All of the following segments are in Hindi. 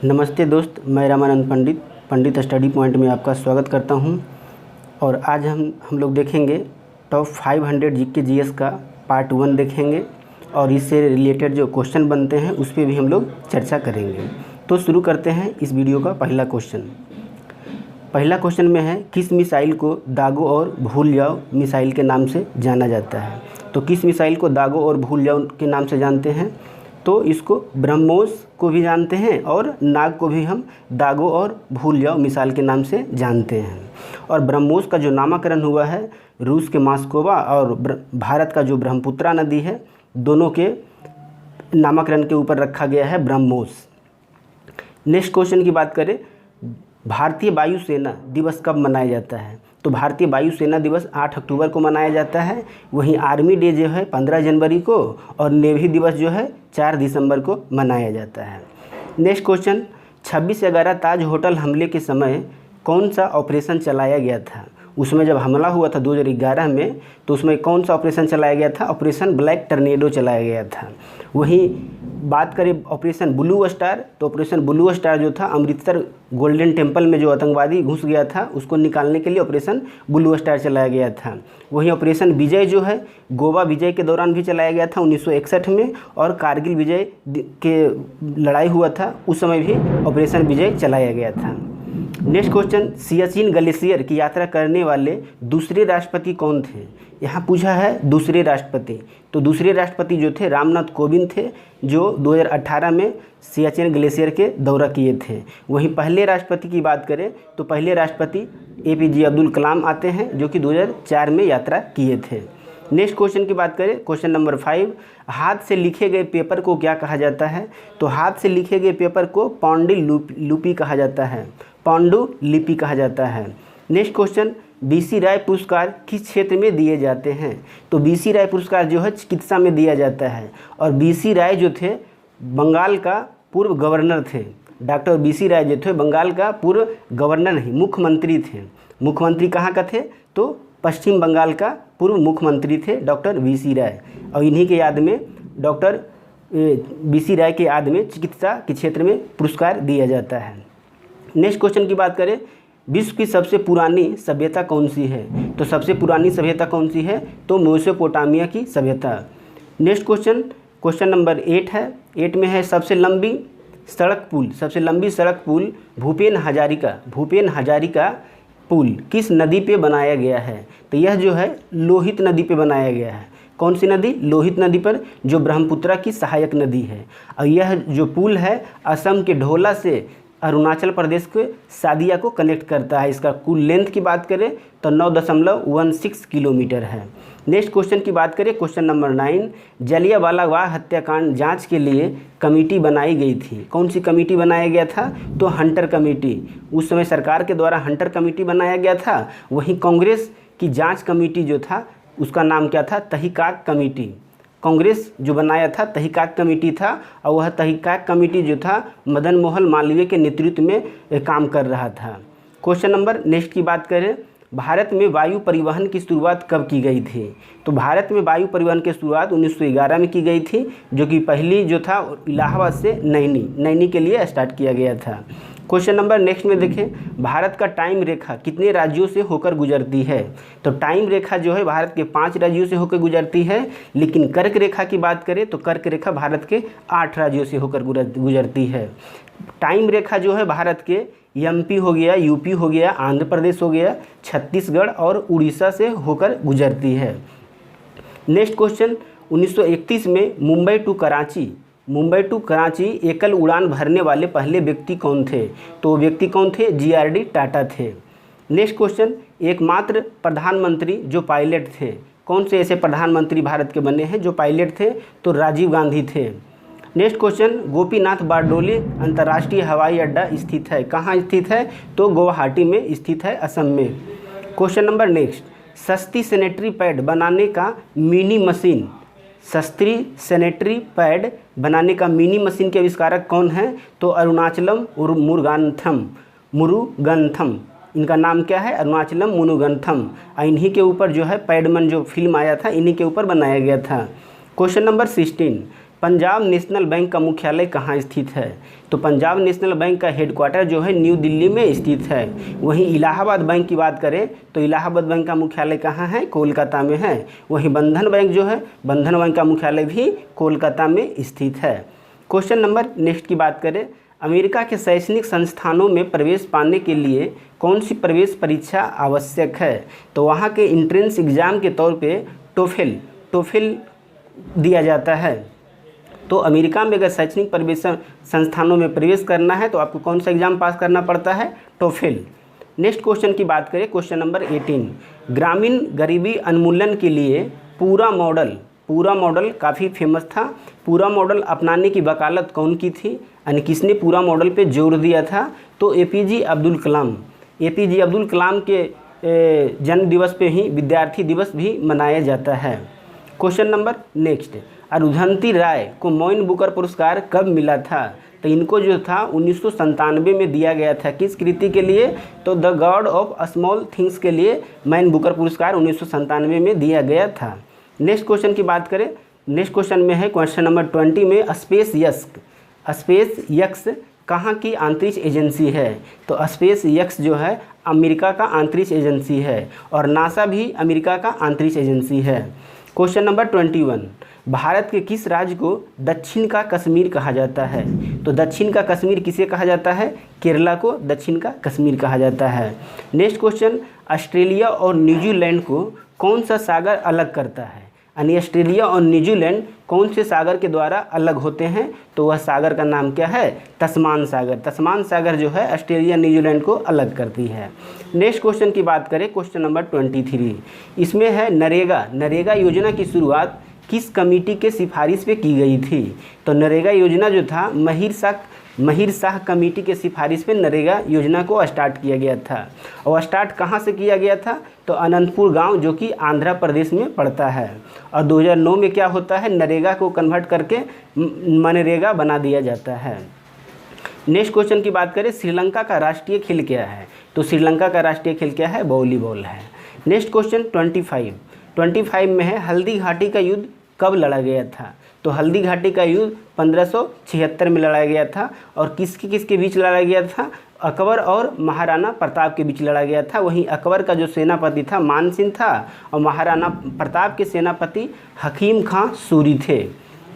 नमस्ते दोस्त, मैं रामानंद पंडित स्टडी पॉइंट में आपका स्वागत करता हूं। और आज हम लोग देखेंगे टॉप 500 जीके जीएस का पार्ट 1 देखेंगे और इससे रिलेटेड जो क्वेश्चन बनते हैं उस पर भी हम लोग चर्चा करेंगे। तो शुरू करते हैं इस वीडियो का पहला क्वेश्चन में है, किस मिसाइल को दागो और भूल जाओ मिसाइल के नाम से जाना जाता है। तो किस मिसाइल को दागो और भूल जाओ के नाम से जानते हैं? तो इसको ब्रह्मोस को भी जानते हैं और नाग को भी हम दागो और भूल जाओ मिसाइल के नाम से जानते हैं। और ब्रह्मोस का जो नामकरण हुआ है रूस के मॉस्कोवा और भारत का जो ब्रह्मपुत्रा नदी है, दोनों के नामकरण के ऊपर रखा गया है ब्रह्मोस। नेक्स्ट क्वेश्चन की बात करें, भारतीय वायुसेना दिवस कब मनाया जाता है? तो भारतीय वायुसेना दिवस 8 अक्टूबर को मनाया जाता है। वहीं आर्मी डे जो है 15 जनवरी को और नेवी दिवस जो है 4 दिसंबर को मनाया जाता है। नेक्स्ट क्वेश्चन, 26/11 ताज होटल हमले के समय कौन सा ऑपरेशन चलाया गया था? उसमें जब हमला हुआ था 2011 में, तो उसमें कौन सा ऑपरेशन चलाया गया था? ऑपरेशन ब्लैक टर्नेडो चलाया गया था। वहीं बात करें ऑपरेशन ब्लू स्टार, तो ऑपरेशन ब्लू स्टार जो था अमृतसर गोल्डन टेम्पल में जो आतंकवादी घुस गया था उसको निकालने के लिए ऑपरेशन ब्लू स्टार चलाया गया था। वहीं ऑपरेशन विजय जो है गोवा विजय के दौरान भी चलाया गया था 1961 में, और कारगिल विजय के लड़ाई हुआ था उस समय भी ऑपरेशन विजय चलाया गया था। नेक्स्ट क्वेश्चन, सियाचिन ग्लेशियर की यात्रा करने वाले दूसरे राष्ट्रपति कौन थे? यहाँ पूछा है दूसरे राष्ट्रपति। तो दूसरे राष्ट्रपति जो थे रामनाथ कोविंद थे, जो 2018 में सियाचिन ग्लेशियर के दौरा किए थे। वहीं पहले राष्ट्रपति की बात करें तो पहले राष्ट्रपति APJ अब्दुल कलाम आते हैं, जो कि 2004 में यात्रा किए थे। नेक्स्ट क्वेश्चन की बात करें, क्वेश्चन नंबर 5, हाथ से लिखे गए पेपर को क्या कहा जाता है? तो हाथ से लिखे गए पेपर को पांडुलिपि कहा जाता है, पांडुलिपि कहा जाता है। नेक्स्ट क्वेश्चन, BC राय पुरस्कार किस क्षेत्र में दिए जाते हैं? तो BC राय पुरस्कार जो है चिकित्सा में दिया जाता है। और BC राय जो थे बंगाल का पूर्व गवर्नर थे। डॉक्टर BC राय जो थे बंगाल का पूर्व गवर्नर नहीं, मुख्यमंत्री थे। मुख्यमंत्री कहाँ का थे? तो पश्चिम बंगाल का पूर्व मुख्यमंत्री थे डॉक्टर BC राय। और इन्हीं के याद में डॉक्टर BC राय के याद में चिकित्सा के क्षेत्र में पुरस्कार दिया जाता है। नेक्स्ट क्वेश्चन की बात करें, विश्व की सबसे पुरानी सभ्यता कौन सी है? तो सबसे पुरानी सभ्यता कौन सी है? तो मेसोपोटामिया की सभ्यता। नेक्स्ट क्वेश्चन, क्वेश्चन नंबर 8 है। 8 में है सबसे लंबी सड़क पुल भूपेन हजारिका पुल किस नदी पे बनाया गया है? तो यह जो है लोहित नदी पे बनाया गया है। कौन सी नदी? लोहित नदी पर, जो ब्रह्मपुत्रा की सहायक नदी है। और यह जो पुल है असम के ढोला से अरुणाचल प्रदेश के सादिया को कनेक्ट करता है। इसका कुल लेंथ की बात करें तो 9.16 किलोमीटर है। नेक्स्ट क्वेश्चन की बात करें, क्वेश्चन नंबर 9, जलियांवाला बाग हत्याकांड जांच के लिए कमेटी बनाई गई थी। कौन सी कमेटी बनाया गया था? तो हंटर कमेटी। उस समय सरकार के द्वारा हंटर कमेटी बनाया गया था। वहीं कांग्रेस की जाँच कमेटी जो था उसका नाम क्या था? तहकीकात कमेटी। कांग्रेस जो बनाया था तहकीकात कमेटी था, और वह तहकीकात कमेटी जो था मदन मोहन मालवीय के नेतृत्व में काम कर रहा था। क्वेश्चन नंबर नेक्स्ट की बात करें, भारत में वायु परिवहन की शुरुआत कब की गई थी? तो भारत में वायु परिवहन की शुरुआत 1911 में की गई थी, जो कि पहली जो था इलाहाबाद से नैनी के लिए स्टार्ट किया गया था। क्वेश्चन नंबर नेक्स्ट में देखें, भारत का टाइम रेखा कितने राज्यों से होकर गुजरती है? तो टाइम रेखा जो है भारत के 5 राज्यों से होकर गुजरती है। लेकिन कर्क रेखा की बात करें तो कर्क रेखा भारत के 8 राज्यों से होकर गुजरती है। टाइम रेखा जो है भारत के MP हो गया, UP हो गया, आंध्र प्रदेश हो गया, छत्तीसगढ़ और उड़ीसा से होकर गुजरती है। नेक्स्ट क्वेश्चन, 1931 में मुंबई टू कराची एकल उड़ान भरने वाले पहले व्यक्ति कौन थे? तो व्यक्ति कौन थे? GRD टाटा थे। नेक्स्ट क्वेश्चन, एकमात्र प्रधानमंत्री जो पायलट थे, कौन से ऐसे प्रधानमंत्री भारत के बने हैं जो पायलट थे? तो राजीव गांधी थे। नेक्स्ट क्वेश्चन, गोपीनाथ बारडोली अंतर्राष्ट्रीय हवाई अड्डा स्थित है, कहाँ स्थित है? तो गुवाहाटी में स्थित है, असम में। क्वेश्चन नंबर नेक्स्ट, सस्ती सैनिटरी पैड बनाने का मिनी मशीन के आविष्कारक कौन है? तो अरुणाचलम मुरुगनथम। इनका नाम क्या है? अरुणाचलम मुरुगनथम। इन्हीं के ऊपर जो है पैडमन जो फिल्म आया था इन्हीं के ऊपर बनाया गया था। Question number 16, Punjab national bank का मुख्यालय कहाँ स्थित है? तो पंजाब नेशनल बैंक का हेडक्वार्टर जो है न्यू दिल्ली में स्थित है। वहीं इलाहाबाद बैंक की बात करें तो इलाहाबाद बैंक का मुख्यालय कहाँ है? कोलकाता में है। वहीं बंधन बैंक जो है, बंधन बैंक का मुख्यालय भी कोलकाता में स्थित है। क्वेश्चन नंबर नेक्स्ट की बात करें, अमेरिका के शैक्षणिक संस्थानों में प्रवेश पाने के लिए कौन सी प्रवेश परीक्षा आवश्यक है? तो वहाँ के इंट्रेंस एग्ज़ाम के तौर पे टोफेल दिया जाता है। तो अमेरिका में अगर शैक्षणिक प्रवेश संस्थानों में प्रवेश करना है तो आपको कौन सा एग्ज़ाम पास करना पड़ता है? टोफेल। नेक्स्ट क्वेश्चन की बात करें, क्वेश्चन नंबर 18, ग्रामीण गरीबी उन्मूलन के लिए पूरा मॉडल काफ़ी फेमस था। पूरा मॉडल अपनाने की वकालत कौन की थी, यानी किसने पूरा मॉडल पे जोर दिया था? तो एपीजे अब्दुल कलाम के जन्म दिवस पे ही विद्यार्थी दिवस भी मनाया जाता है। क्वेश्चन नंबर नेक्स्ट, अरुंधति राय को मोइन बुकर पुरस्कार कब मिला था? तो इनको जो था 1997 में दिया गया था। किस कृति के लिए? तो the God of small things के लिए मोइन बुकर पुरस्कार 1997 में दिया गया था। नेक्स्ट क्वेश्चन की बात करें, नेक्स्ट क्वेश्चन में है क्वेश्चन नंबर 20 में स्पेस एक्स कहाँ की अंतरिक्ष एजेंसी है? तो स्पेस एक्स जो है अमेरिका का अंतरिक्ष एजेंसी है और नासा भी अमेरिका का अंतरिक्ष एजेंसी है। क्वेश्चन नंबर 21, भारत के किस राज्य को दक्षिण का कश्मीर कहा जाता है? तो दक्षिण का कश्मीर किसे कहा जाता है? केरला को दक्षिण का कश्मीर कहा जाता है। नेक्स्ट क्वेश्चन, ऑस्ट्रेलिया और न्यूजीलैंड को कौन सा सागर अलग करता है? यानी ऑस्ट्रेलिया और न्यूजीलैंड कौन से सागर के द्वारा अलग होते हैं? तो वह सागर का नाम क्या है? तस्मान सागर जो है ऑस्ट्रेलिया न्यूजीलैंड को अलग करती है। नेक्स्ट क्वेश्चन की बात करें, क्वेश्चन नंबर 23, इसमें है नरेगा योजना की शुरुआत किस कमेटी के सिफारिश पे की गई थी? तो नरेगा योजना जो था महिर शाह कमेटी के सिफारिश पे नरेगा योजना को स्टार्ट किया गया था। और स्टार्ट कहाँ से किया गया था? तो अनंतपुर गांव जो कि आंध्र प्रदेश में पड़ता है। और 2009 में क्या होता है? नरेगा को कन्वर्ट करके मनरेगा बना दिया जाता है। नेक्स्ट क्वेश्चन की बात करें, श्रीलंका का राष्ट्रीय खेल क्या है? तो श्रीलंका का राष्ट्रीय खेल क्या है? वॉलीबॉल है। नेक्स्ट क्वेश्चन 25 में है, हल्दी घाटी का युद्ध कब लड़ा गया था? तो हल्दी घाटी का युद्ध 1576 में लड़ा गया था। और किसके बीच लड़ा गया था? अकबर और महाराणा प्रताप के बीच लड़ा गया था। वहीं अकबर का जो सेनापति था मान सिंह था और महाराणा प्रताप के सेनापति हकीम खां सूरी थे।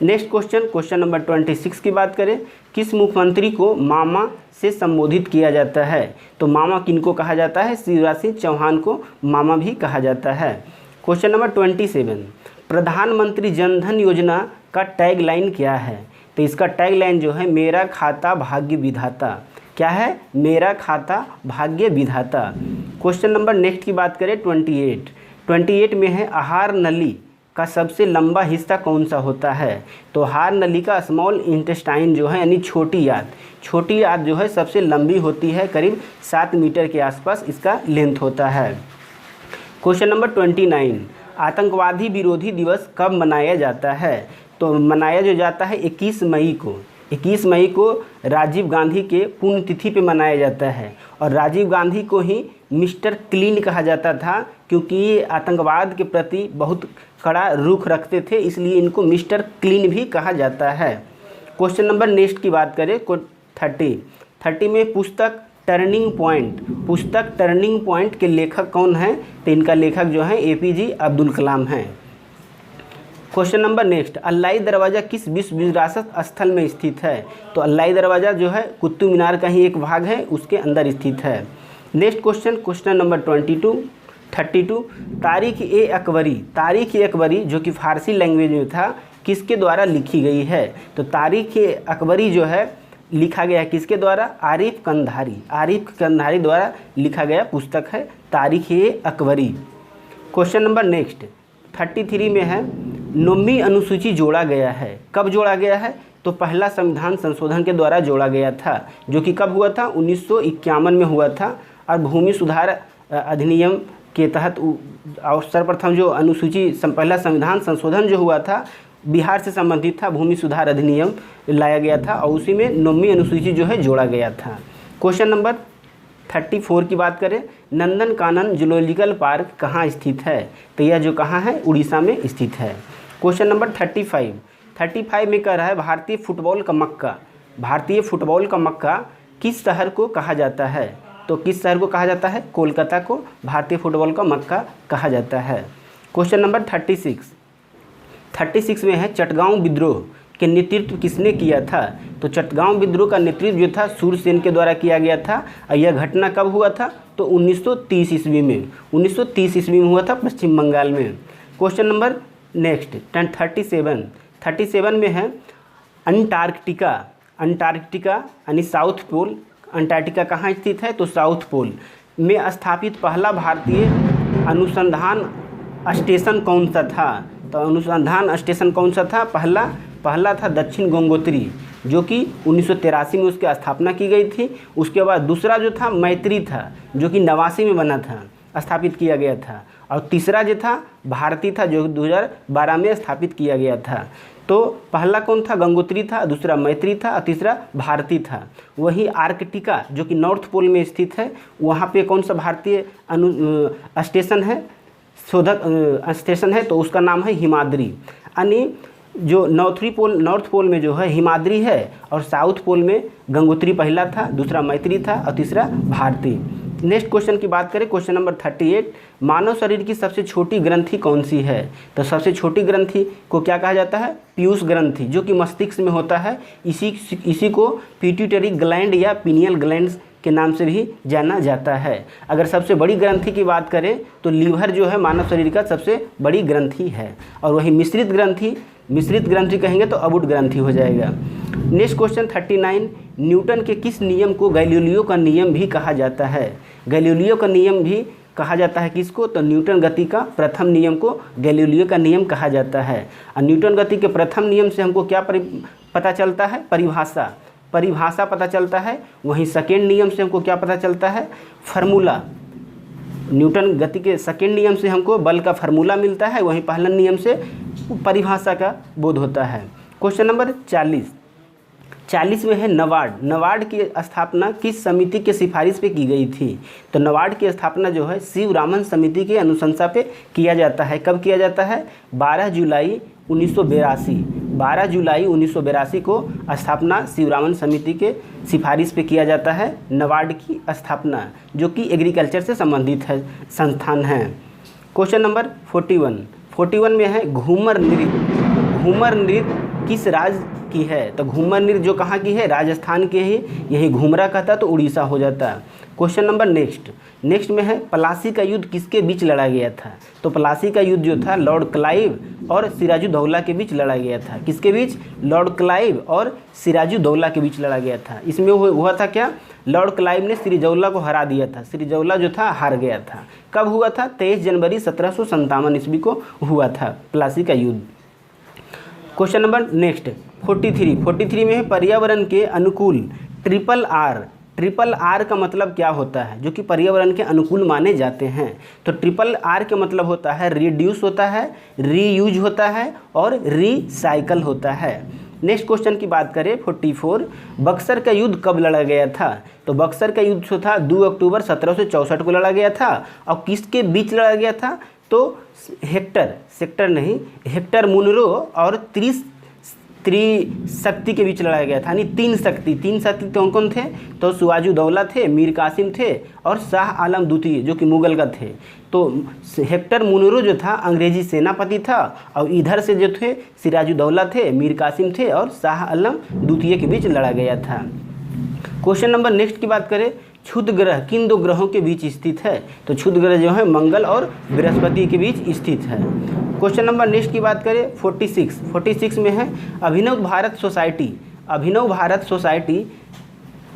नेक्स्ट क्वेश्चन नंबर 26 की बात करें, किस मुख्यमंत्री को मामा से संबोधित किया जाता है? तो मामा किनको कहा जाता है? शिवराज सिंह चौहान को मामा भी कहा जाता है। क्वेश्चन नंबर 27, प्रधानमंत्री जनधन योजना का टैग लाइन क्या है? तो इसका टैग लाइन जो है मेरा खाता भाग्य विधाता। क्या है? मेरा खाता भाग्य विधाता। क्वेश्चन नंबर नेक्स्ट की बात करें 28 में है, आहार नली का सबसे लंबा हिस्सा कौन सा होता है? तो आहार नली का स्मॉल इंटेस्टाइन जो है यानी छोटी आंत जो है सबसे लंबी होती है, करीब 7 मीटर के आसपास इसका लेंथ होता है। क्वेश्चन नंबर 29, आतंकवादी विरोधी दिवस कब मनाया जाता है? तो मनाया जो जाता है 21 मई को राजीव गांधी के पुण्यतिथि पे मनाया जाता है। और राजीव गांधी को ही मिस्टर क्लीन कहा जाता था, क्योंकि ये आतंकवाद के प्रति बहुत कड़ा रुख रखते थे, इसलिए इनको मिस्टर क्लीन भी कहा जाता है। क्वेश्चन नंबर नेक्स्ट की बात करें 30 में पुस्तक टर्निंग पॉइंट के लेखक कौन हैं? तो इनका लेखक जो है एपीजे अब्दुल कलाम हैं। क्वेश्चन नंबर नेक्स्ट, अल्लाई दरवाज़ा किस विश्व विरासत स्थल में स्थित है? तो अल्लाई दरवाज़ा जो है कुतुब मीनार का ही एक भाग है, उसके अंदर स्थित है। नेक्स्ट क्वेश्चन नंबर 32, तारीख ए अकबरी जो कि फारसी लैंग्वेज में था, किसके द्वारा लिखी गई है? तो तारीख ए अकबरी जो है लिखा गया किसके द्वारा? आरिफ कंधारी द्वारा लिखा गया पुस्तक है तारीख ए अकबरी। क्वेश्चन नंबर नेक्स्ट 33 में है, 9वीं अनुसूची जोड़ा गया है, कब जोड़ा गया है? तो पहला संविधान संशोधन के द्वारा जोड़ा गया था, जो कि कब हुआ था? 1951 में हुआ था। और भूमि सुधार अधिनियम के तहत सर्वप्रथम जो पहला संविधान संशोधन जो हुआ था बिहार से संबंधित था, भूमि सुधार अधिनियम लाया गया था और उसी में 9वीं अनुसूची जो है जोड़ा गया था। क्वेश्चन नंबर 34 की बात करें, नंदनकानन जूलॉजिकल पार्क कहाँ स्थित है? तो यह जो कहाँ है? उड़ीसा में स्थित है। क्वेश्चन नंबर 35, 35 में कह रहा है भारतीय फुटबॉल का मक्का, भारतीय फुटबॉल का मक्का किस शहर को कहा जाता है? तो किस शहर को कहा जाता है? कोलकाता को भारतीय फुटबॉल का मक्का कहा जाता है। क्वेश्चन नंबर 36 में है चटगांव विद्रोह के नेतृत्व किसने किया था? तो चटगांव विद्रोह का नेतृत्व जो था सूरसेन के द्वारा किया गया था। और यह घटना कब हुआ था? तो 1930 ईस्वी में, 1930 ईस्वी में हुआ था पश्चिम बंगाल में। क्वेश्चन नंबर नेक्स्ट 37 में है अंटार्कटिका, अंटार्कटिका यानी साउथ पोल, अंटार्कटिका कहाँ स्थित है? तो साउथ पोल में स्थापित पहला भारतीय अनुसंधान स्टेशन कौन सा था? तो अनुसंधान स्टेशन कौन सा था? पहला था दक्षिण गंगोत्री, जो कि 1983 में उसकी स्थापना की गई थी। उसके बाद दूसरा जो था मैत्री था, जो कि 89 में बना था, स्थापित किया गया था। और तीसरा जो था भारती था, जो 2012 में स्थापित किया गया था। तो पहला कौन था? गंगोत्री था, दूसरा मैत्री था और तीसरा भारती था। वही आर्कटिका जो कि नॉर्थ पोल में स्थित है, वहाँ पे कौन सा भारतीय स्टेशन है, शोधक स्टेशन है? तो उसका नाम है हिमाद्री। यानी जो नॉर्थ पोल में जो है हिमाद्री है और साउथ पोल में गंगोत्री पहला था, दूसरा मैत्री था और तीसरा भारती। नेक्स्ट क्वेश्चन की बात करें, क्वेश्चन नंबर 38, मानव शरीर की सबसे छोटी ग्रंथि कौन सी है? तो सबसे छोटी ग्रंथि को क्या कहा जाता है? पीयूष ग्रंथि, जो कि मस्तिष्क में होता है। इसी को पिट्यूटरी ग्लैंड या पीनियल ग्लैंड के नाम से भी जाना जाता है। अगर सबसे बड़ी ग्रंथि की बात करें तो लीवर जो है मानव शरीर का सबसे बड़ी ग्रंथि है। और वही मिश्रित ग्रंथि कहेंगे तो अबुट ग्रंथि हो जाएगा। नेक्स्ट क्वेश्चन 39, न्यूटन के किस नियम को गैलीलियो का नियम भी कहा जाता है? गैलीलियो का नियम भी कहा जाता है किसको? तो न्यूटन गति का प्रथम नियम को गैलीलियो का नियम कहा जाता है। और न्यूटन गति के प्रथम नियम से हमको क्या पता चलता है? परिभाषा पता चलता है। वहीं सेकेंड नियम से हमको क्या पता चलता है? फार्मूला। न्यूटन गति के सेकेंड नियम से हमको बल का फार्मूला मिलता है, वहीं पहला नियम से परिभाषा का बोध होता है। क्वेश्चन नंबर 40 में है नबार्ड की स्थापना किस समिति के सिफारिश पे की गई थी? तो नबार्ड की स्थापना जो है शिवरामन समिति के अनुशंसा पे किया जाता है। कब किया जाता है? 12 जुलाई 1982 को स्थापना शिवरामन समिति के सिफारिश पे किया जाता है नबार्ड की स्थापना, जो कि एग्रीकल्चर से संबंधित है संस्थान है। क्वेश्चन नंबर 41 में है घूमर नृत्य किस राज्य की है? तो घूमर नृत्य जो कहाँ की है? राजस्थान के ही, यही घूमरा कहता तो उड़ीसा हो जाता है। क्वेश्चन नंबर नेक्स्ट में है प्लासी का युद्ध किसके बीच लड़ा गया था? तो प्लासी का युद्ध जो था लॉर्ड क्लाइव और सिराजुद्दौला के बीच लड़ा गया था। किसके बीच? लॉर्ड क्लाइव और सिराजुद्दौला के बीच लड़ा गया था। इसमें हुआ था क्या? लॉर्ड क्लाइव ने सिराजुद्दौला को हरा दिया था, सिराजुद्दौला जो था हार गया था। कब हुआ था? 23 जनवरी 1757 ईस्वी को हुआ था प्लासी का युद्ध। क्वेश्चन नंबर नेक्स्ट 43 में है पर्यावरण के अनुकूल ट्रिपल आर का मतलब क्या होता है, जो कि पर्यावरण के अनुकूल माने जाते हैं? तो ट्रिपल आर का मतलब होता है रिड्यूस होता है, रीयूज होता है और रिसाइकल होता है। नेक्स्ट क्वेश्चन की बात करें 44, बक्सर का युद्ध कब लड़ा गया था? तो बक्सर का युद्ध जो था 2 अक्टूबर 1764 को लड़ा गया था। और किसके बीच लड़ा गया था? तो हेक्टर मुनरो और त्रिशक्ति के बीच लड़ाया गया था। यानी तीन शक्ति कौन कौन थे? तो सिराजुद्दौला थे, मीर कासिम थे और शाह आलम द्वितीय जो कि मुगल का थे। तो हेक्टर मुनरो जो था अंग्रेजी सेनापति था और इधर से जो थे सिराजुद्दौला थे, मीर कासिम थे और शाह आलम द्वितीय के बीच लड़ा गया था। क्वेश्चन नंबर नेक्स्ट की बात करें, क्षुद्र ग्रह किन 2 ग्रहों के बीच स्थित है? तो क्षुद्र ग्रह जो है मंगल और बृहस्पति के बीच स्थित है। क्वेश्चन नंबर नेक्स्ट की बात करें 46 में है अभिनव भारत सोसाइटी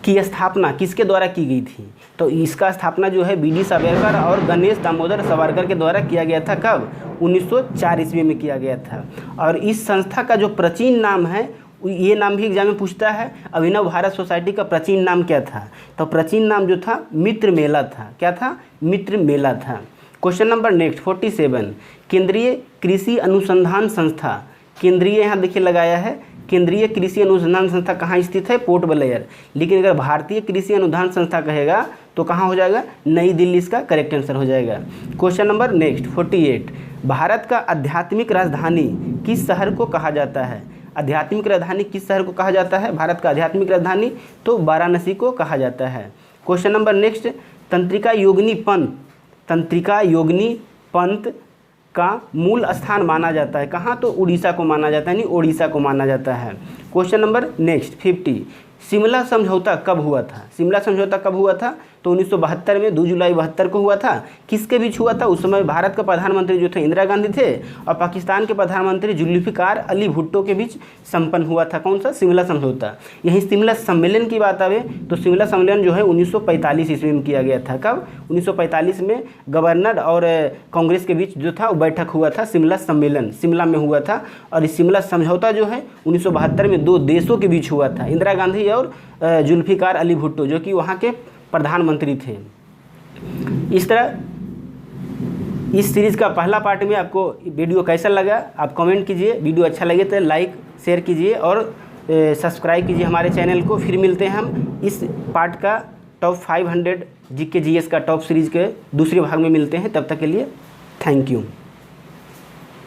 की स्थापना किसके द्वारा की गई थी? तो इसका स्थापना जो है बी डी सावरकर और गणेश दामोदर सावरकर के द्वारा किया गया था। कब? 1904 ईस्वी में किया गया था। और इस संस्था का जो प्राचीन नाम है, ये नाम भी एग्जाम में पूछता है, अभिनव भारत सोसाइटी का प्राचीन नाम क्या था? तो प्राचीन नाम जो था मित्र मेला था। क्या था? मित्र मेला था। क्वेश्चन नंबर नेक्स्ट 47, केंद्रीय कृषि अनुसंधान संस्था, केंद्रीय यहाँ देखिए लगाया है, केंद्रीय कृषि अनुसंधान संस्था कहाँ स्थित है? Port Blair. लेकिन अगर भारतीय कृषि अनुसंधान संस्था कहेगा तो कहाँ हो जाएगा? नई दिल्ली इसका करेक्ट आंसर हो जाएगा। क्वेश्चन नंबर नेक्स्ट 48, भारत का आध्यात्मिक राजधानी किस शहर को कहा जाता है? आध्यात्मिक राजधानी किस शहर को कहा जाता है, भारत का आध्यात्मिक राजधानी, तो वाराणसी को कहा जाता है। क्वेश्चन नंबर नेक्स्ट, तंत्रिका योगिनी पंथ का मूल स्थान माना जाता है कहाँ, तो उड़ीसा को माना जाता है, यानी ओडिशा को माना जाता है। क्वेश्चन नंबर नेक्स्ट 50, शिमला समझौता कब हुआ था, शिमला समझौता कब हुआ था, तो 1972 में 2 जुलाई 72 को हुआ था। किसके बीच हुआ था, उस समय भारत का प्रधानमंत्री जो थे इंदिरा गांधी थे और पाकिस्तान के प्रधानमंत्री जुल्फिकार अली भुट्टो के बीच संपन्न हुआ था कौन सा, शिमला समझौता। यही शिमला सम्मेलन की बात आवे तो शिमला सम्मेलन जो है 1945 ईस्वी में किया गया था। कब, 1945 में गवर्नर और कांग्रेस के बीच जो था वो बैठक हुआ था, शिमला सम्मेलन शिमला में हुआ था। और इस शिमला समझौता जो है 1972 में 2 देशों के बीच हुआ था, इंदिरा गांधी और जुल्फिकार अली भुट्टो जो कि वहाँ के प्रधानमंत्री थे। इस तरह इस सीरीज़ का पहला पार्ट में आपको वीडियो कैसा लगा आप कमेंट कीजिए, वीडियो अच्छा लगे तो लाइक शेयर कीजिए और सब्सक्राइब कीजिए हमारे चैनल को। फिर मिलते हैं हम इस पार्ट का टॉप 500 जीके जीएस का टॉप सीरीज़ के दूसरे भाग में मिलते हैं। तब तक के लिए थैंक यू।